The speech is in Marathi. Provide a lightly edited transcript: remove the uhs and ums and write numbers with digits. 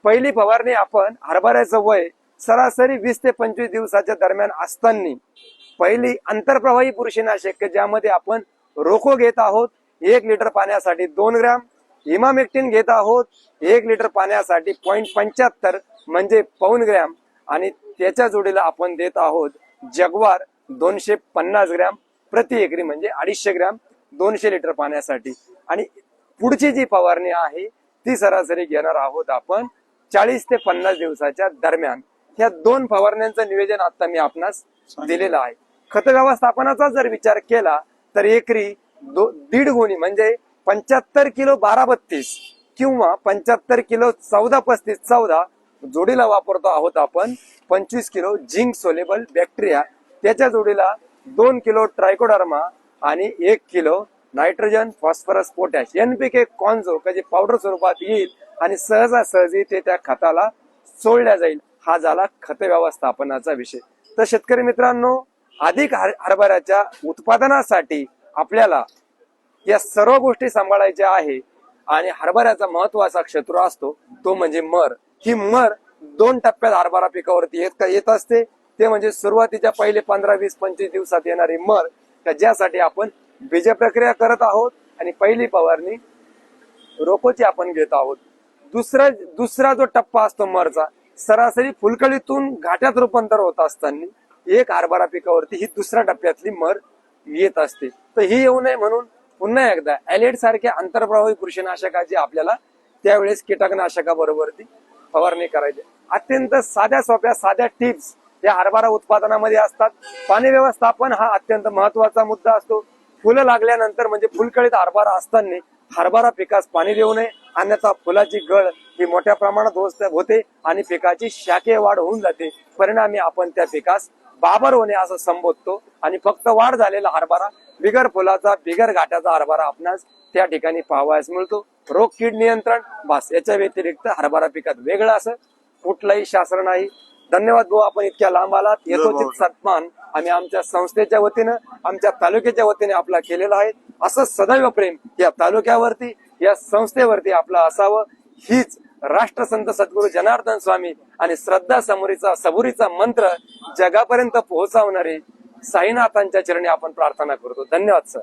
पहिली फवारणी आपण हरभऱ्याचं वय सरासरी 20 ते 25 दिवसाच्या दरम्यान असताना पहिली आंतरप्रवाही बुरशीनाशक ज्यामध्ये आपण रोको घेत आहोत 1 लिटर पाण्यासाठी 2 ग्रॅम, इमामेक्टिन घेत आहोत 1 लिटर पाण्यासाठी 0.75 म्हणजे पाऊण ग्रॅम आणि त्याच्या जोडीला आपण देत आहोत जगवार 250 ग्रॅम प्रति एकरी म्हणजे 250 ग्रॅम 200 लिटर पाण्यासाठी। आणि पुढची जी फवारणी आहे ती सरासरी घेणार आहोत आपण 40 ते 50 दिवसाच्या दरम्यान। ह्या 2 फवारण्यांचं नियोजन आता मी आपणास दिलेलं आहे। खत व्यवस्थापनाचा जर विचार केला तर एकरी 1.5 गुणी म्हणजे 75 किलो 12-32 किंवा 75 किलो 14-35 14 जोडीला वापरतो आहोत आपण 25 किलो झिंक सोलेबल बॅक्टेरिया, त्याच्या जोडीला 2 किलो ट्रायकोडर्मा आणि 1 kilo nitrogen phosphorus potash NPK कॉन्झो जे पावडर स्वरूपात येईल आणि सहजासहजी ते त्या खताला सोडल्या जाईल। हा झाला खत व्यवस्थापनाचा विषय। तर शेतकरी मित्रांनो, अधिक हरभऱ्याच्या उत्पादनासाठी आपल्याला या सर्व गोष्टी सांभाळायच्या आहे आणि हरभऱ्याचा महत्वाचा शत्रू असतो तो म्हणजे मर। ही मर 2 टप्प्यात हरभरा पिकावरती येत असते, ते म्हणजे सुरुवातीच्या पहिले 15, 20, 25 दिवसात येणारी मर ज्यासाठी आपण बीज प्रक्रिया करत आहोत आणि पहिली फवारणी रोकोची आपण घेत आहोत। दुसरा जो टप्पा असतो मरचा सरासरी फुलकळीतून घाट्यात रूपांतर होत असताना एक हरभरा पिकावरती ही दुसऱ्या टप्प्यातली मर येत असते। तर ही येऊ नये म्हणून पुन्हा एकदा ॲलेट सारख्या आंतरप्रवाही बुरशीनाशकाची आपल्याला त्यावेळेस कीटकनाशकाबरोबरती फवारणी करायची। अत्यंत साध्या टिप्स या हरभरा उत्पादनामध्ये असतात। पाणी व्यवस्थापन हा अत्यंत महत्वाचा मुद्दा असतो। फुलं लागल्यानंतर म्हणजे फुलकळीत हरभरा असताना हरभरा पिकास पाणी देऊ नये, अन्यथा फुलाची गळ ही मोठ्या प्रमाणात होते आणि पिकाची शाखीय वाढ होऊन जाते। परिणामी आपण त्या पिकास बाबर होणे असं संबोधतो आणि फक्त वाढ झालेला हरभरा बिगर फुलाचा बिगर घाट्याचा हरभरा आपणास त्या ठिकाणी पाहावयास मिळतो। रोग कीड नियंत्रण बस, याच्या व्यतिरिक्त हरभरा पिकात वेगळं असं कुठलाही शास्त्र नाही। धन्यवाद भाऊ, आपण इतक्या लांब आलात। यथोचित सन्मान आम्ही आमच्या संस्थेच्या वतीनं आमच्या तालुक्याच्या वतीने आपला केलेला आहे। असं सदैव प्रेम या तालुक्यावरती या संस्थेवरती आपलं असावं हीच राष्ट्रसंत सद्गुरू जनार्दन स्वामी आणि श्रद्धा सबुरीचा मंत्र जगापर्यंत पोहोचवणारे साईनाथांच्या चरणी आपण प्रार्थना करतो। धन्यवाद सर।